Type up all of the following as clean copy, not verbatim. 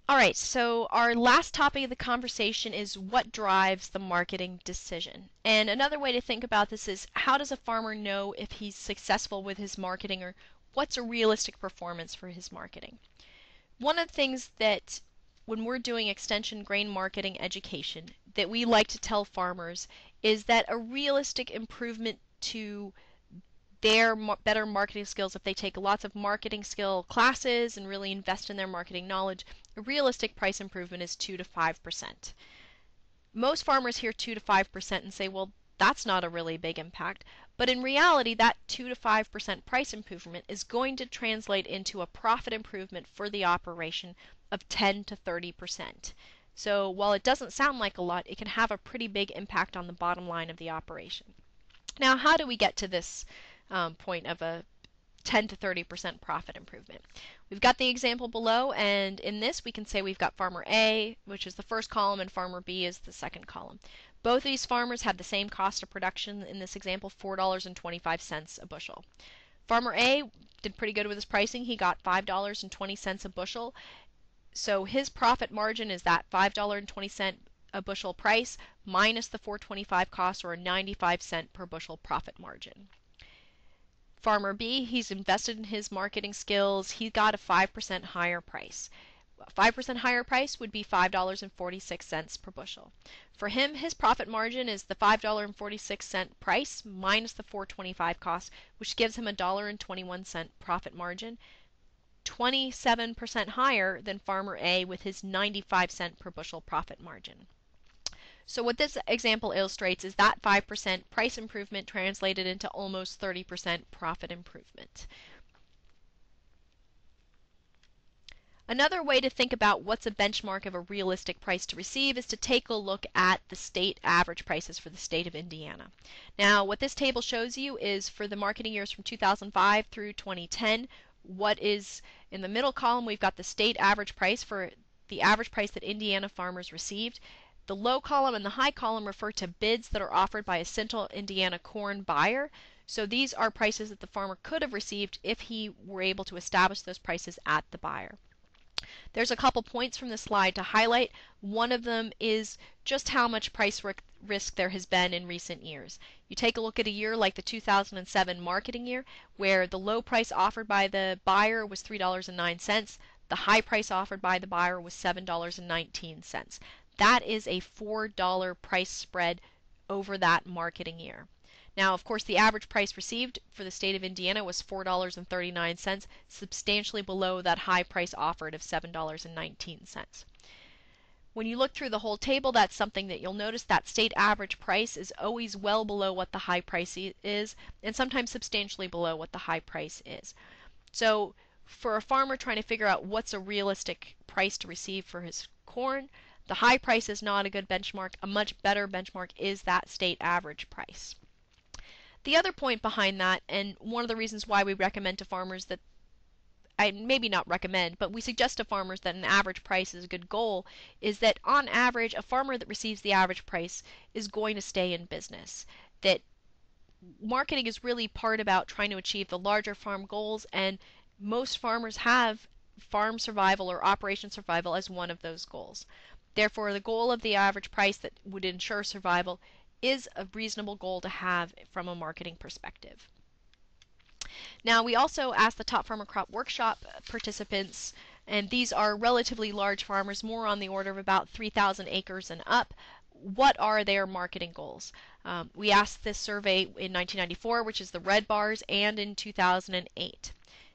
All right, so our last topic of the conversation is what drives the marketing decision. And another way to think about this is how does a farmer know if he's successful with his marketing, or what's a realistic performance for his marketing? One of the things that when we're doing extension grain marketing education that we like to tell farmers is that a realistic improvement to their better marketing skills, if they take lots of marketing skill classes and really invest in their marketing knowledge, a realistic price improvement is 2 to 5%. Most farmers hear 2 to 5% and say, well, that's not a really big impact. But in reality, that 2 to 5% price improvement is going to translate into a profit improvement for the operation of 10 to 30%. So while it doesn't sound like a lot, it can have a pretty big impact on the bottom line of the operation. Now, how do we get to this point of a 10 to 30% profit improvement? We've got the example below, and in this we can say we've got farmer A, which is the first column, and farmer B is the second column. Both of these farmers had the same cost of production in this example, $4.25 a bushel. Farmer A did pretty good with his pricing. He got $5.20 a bushel. So his profit margin is that $5.20 a bushel price minus the $4.25 cost, or a 95-cent per bushel profit margin. Farmer B, he's invested in his marketing skills. He got a 5% higher price. A 5% higher price would be $5.46 per bushel. For him, his profit margin is the $5.46 price minus the $4.25 cost, which gives him a $1.21 profit margin, 27% higher than Farmer A with his 95-cent per bushel profit margin. So what this example illustrates is that 5% price improvement translated into almost 30% profit improvement. Another way to think about what's a benchmark of a realistic price to receive is to take a look at the state average prices for the state of Indiana. Now, what this table shows you is for the marketing years from 2005 through 2010. What is in the middle column, we've got the state average price for the average price that Indiana farmers received. The low column and the high column refer to bids that are offered by a Central Indiana corn buyer. So these are prices that the farmer could have received if he were able to establish those prices at the buyer. There's a couple points from this slide to highlight. One of them is just how much price risk there has been in recent years. You take a look at a year like the 2007 marketing year, where the low price offered by the buyer was $3.09. The high price offered by the buyer was $7.19. That is a $4 price spread over that marketing year. Now, of course, the average price received for the state of Indiana was $4.39, substantially below that high price offered of $7.19. When you look through the whole table, that's something that you'll notice. That state average price is always well below what the high price is, and sometimes substantially below what the high price is. So for a farmer trying to figure out what's a realistic price to receive for his corn, the high price is not a good benchmark. A much better benchmark is that state average price. The other point behind that, and one of the reasons why we recommend to farmers that, maybe not recommend, but we suggest to farmers that an average price is a good goal, is that on average, a farmer that receives the average price is going to stay in business. That marketing is really part about trying to achieve the larger farm goals, and most farmers have farm survival or operation survival as one of those goals. Therefore, the goal of the average price that would ensure survival is a reasonable goal to have from a marketing perspective. Now, we also asked the Top Farmer Crop Workshop participants, and these are relatively large farmers, more on the order of about 3,000 acres and up, what are their marketing goals? We asked this survey in 1994, which is the red bars, and in 2008.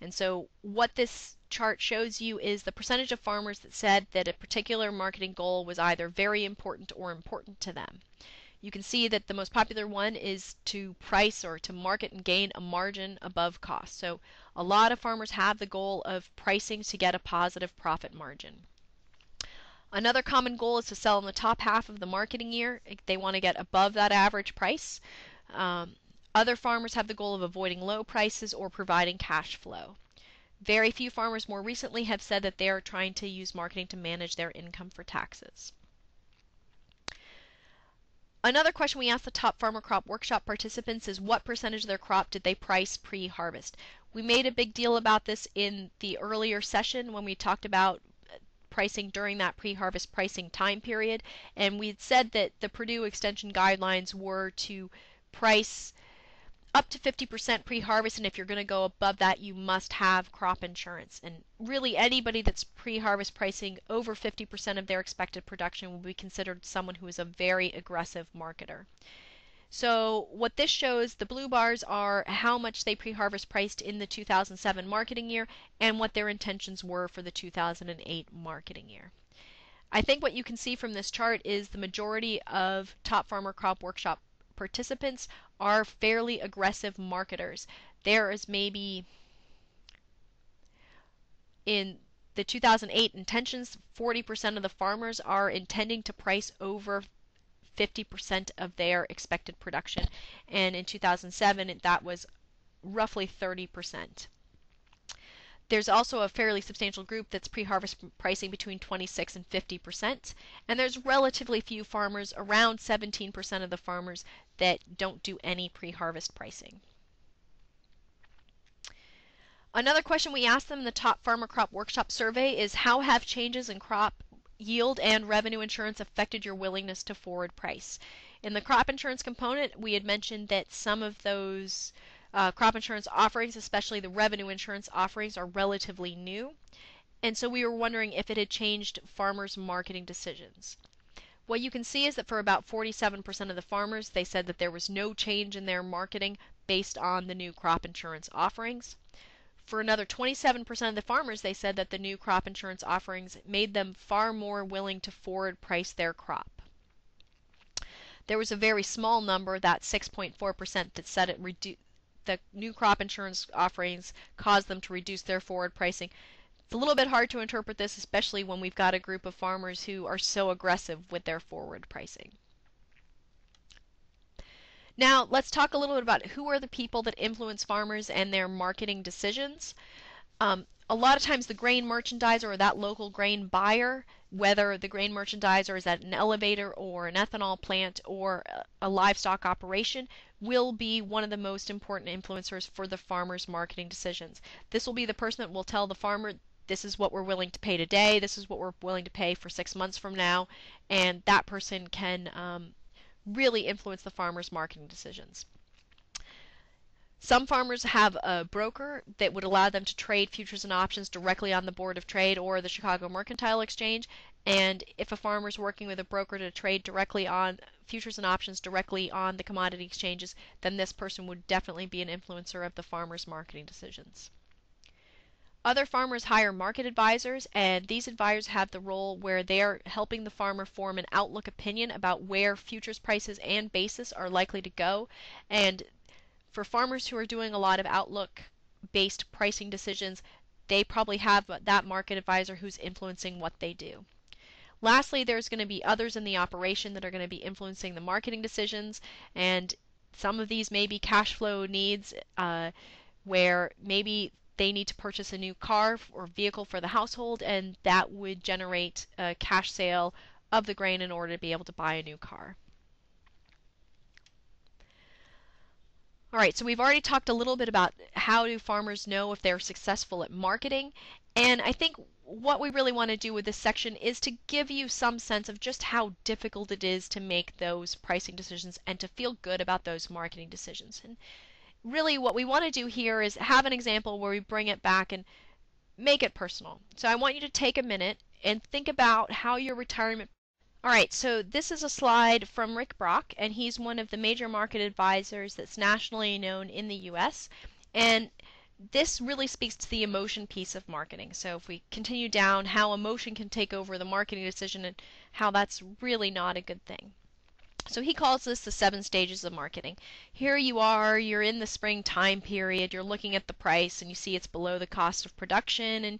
And so what this chart shows you is the percentage of farmers that said that a particular marketing goal was either very important or important to them. You can see that the most popular one is to price or to market and gain a margin above cost. So a lot of farmers have the goal of pricing to get a positive profit margin. Another common goal is to sell in the top half of the marketing year. They want to get above that average price. Other farmers have the goal of avoiding low prices or providing cash flow. Very few farmers more recently have said that they are trying to use marketing to manage their income for taxes. Another question we asked the Top Farmer Crop Workshop participants is what percentage of their crop did they price pre-harvest? We made a big deal about this in the earlier session when we talked about pricing during that pre-harvest pricing time period. And we had said that the Purdue Extension guidelines were to price up to 50% pre-harvest, and if you're going to go above that, you must have crop insurance. And really, anybody that's pre-harvest pricing over 50% of their expected production will be considered someone who is a very aggressive marketer. So what this shows, the blue bars are how much they pre-harvest priced in the 2007 marketing year and what their intentions were for the 2008 marketing year. I think what you can see from this chart is the majority of Top Farmer Crop Workshop participants are fairly aggressive marketers. There is maybe, in the 2008 intentions, 40% of the farmers are intending to price over 50% of their expected production, and in 2007 that was roughly 30%. There's also a fairly substantial group that's pre-harvest pricing between 26 and 50%, and there's relatively few farmers, around 17% of the farmers, that don't do any pre-harvest pricing. Another question we asked them in the Top Farmer Crop Workshop survey is, how have changes in crop yield and revenue insurance affected your willingness to forward price? In the crop insurance component, we had mentioned that some of those crop insurance offerings, especially the revenue insurance offerings, are relatively new, and so we were wondering if it had changed farmers' marketing decisions. What you can see is that for about 47% of the farmers, they said that there was no change in their marketing based on the new crop insurance offerings. For another 27% of the farmers, they said that the new crop insurance offerings made them far more willing to forward price their crop. There was a very small number, that 6.4%, that said the new crop insurance offerings caused them to reduce their forward pricing. It's a little bit hard to interpret this, especially when we've got a group of farmers who are so aggressive with their forward pricing. Now, let's talk a little bit about who are the people that influence farmers and their marketing decisions. A lot of times the grain merchandiser or that local grain buyer, whether the grain merchandiser is at an elevator or an ethanol plant or a livestock operation, will be one of the most important influencers for the farmer's marketing decisions. This will be the person that will tell the farmer, this is what we're willing to pay today, this is what we're willing to pay for 6 months from now, and that person can really influence the farmer's marketing decisions. Some farmers have a broker that would allow them to trade futures and options directly on the Board of Trade or the Chicago Mercantile Exchange, and if a farmer is working with a broker to trade directly on futures and options directly on the commodity exchanges, then this person would definitely be an influencer of the farmer's marketing decisions. Other farmers hire market advisors, and these advisors have the role where they are helping the farmer form an outlook opinion about where futures prices and basis are likely to go. And for farmers who are doing a lot of outlook-based pricing decisions, they probably have that market advisor who's influencing what they do. Lastly, there's going to be others in the operation that are going to be influencing the marketing decisions, and some of these may be cash flow needs, where maybe they need to purchase a new car or vehicle for the household, and that would generate a cash sale of the grain in order to be able to buy a new car. Alright, so we've already talked a little bit about how do farmers know if they're successful at marketing, and I think what we really want to do with this section is to give you some sense of just how difficult it is to make those pricing decisions and to feel good about those marketing decisions. And really what we want to do here is have an example where we bring it back and make it personal. So I want you to take a minute and think about how your retirement. Alright, so this is a slide from Rick Brock, and he's one of the major market advisors that's nationally known in the US, and this really speaks to the emotion piece of marketing. So if we continue down, how emotion can take over the marketing decision and how that's really not a good thing. So he calls this the 7 stages of marketing. Here you are, you're in the spring time period, you're looking at the price and you see it's below the cost of production and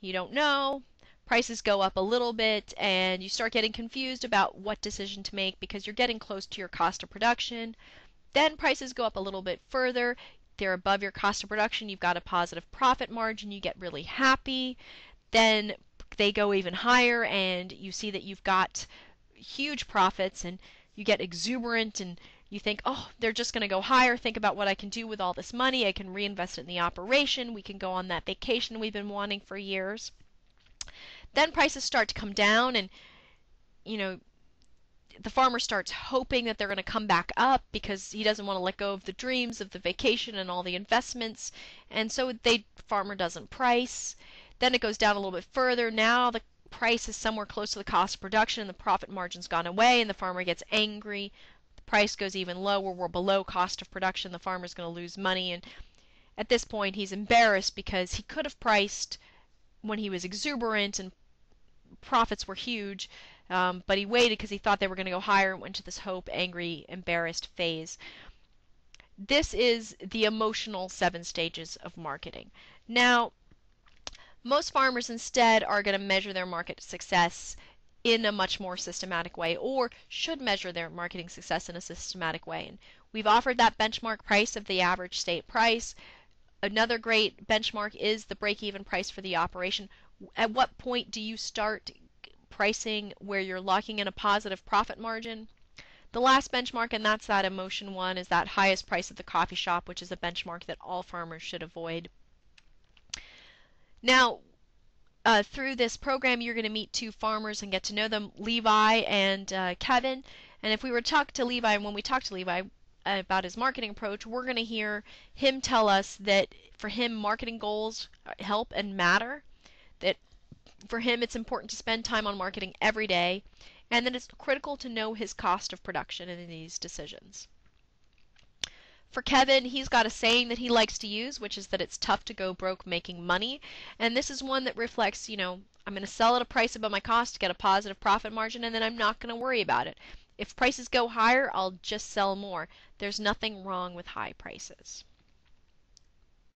you don't know. Prices go up a little bit and you start getting confused about what decision to make because you're getting close to your cost of production. Then prices go up a little bit further. They're above your cost of production. You've got a positive profit margin. You get really happy. Then they go even higher and you see that you've got huge profits and you get exuberant and you think, oh, they're just going to go higher. Think about what I can do with all this money. I can reinvest it in the operation. We can go on that vacation we've been wanting for years. Then prices start to come down, and you know, the farmer starts hoping that they're going to come back up because he doesn't want to let go of the dreams of the vacation and all the investments, and so farmer doesn't price. Then it goes down a little bit further. Now the price is somewhere close to the cost of production and the profit margin's gone away, and the farmer gets angry. The price goes even lower. We're below cost of production. The farmer's going to lose money, and at this point he's embarrassed because he could have priced when he was exuberant and profits were huge, but he waited because he thought they were going to go higher and went to this hope, angry, embarrassed phase. This is the emotional 7 stages of marketing. Now, most farmers instead are going to measure their market success in a much more systematic way, or should measure their marketing success in a systematic way. And we've offered that benchmark price of the average state price. Another great benchmark is the break-even price for the operation. At what point do you start pricing where you're locking in a positive profit margin? The last benchmark, and that's that emotion one, is that highest price at the coffee shop, which is a benchmark that all farmers should avoid. Now, through this program, you're going to meet 2 farmers and get to know them, Levi and Kevin. And if we were to talk to Levi, and when we talk to Levi about his marketing approach, we're going to hear him tell us that for him, marketing goals help and matter, that for him it's important to spend time on marketing every day, and that it's critical to know his cost of production in these decisions. For Kevin, he's got a saying that he likes to use, which is that it's tough to go broke making money. And this is one that reflects, I'm going to sell at a price above my cost to get a positive profit margin, and then I'm not going to worry about it. If prices go higher, I'll just sell more. There's nothing wrong with high prices.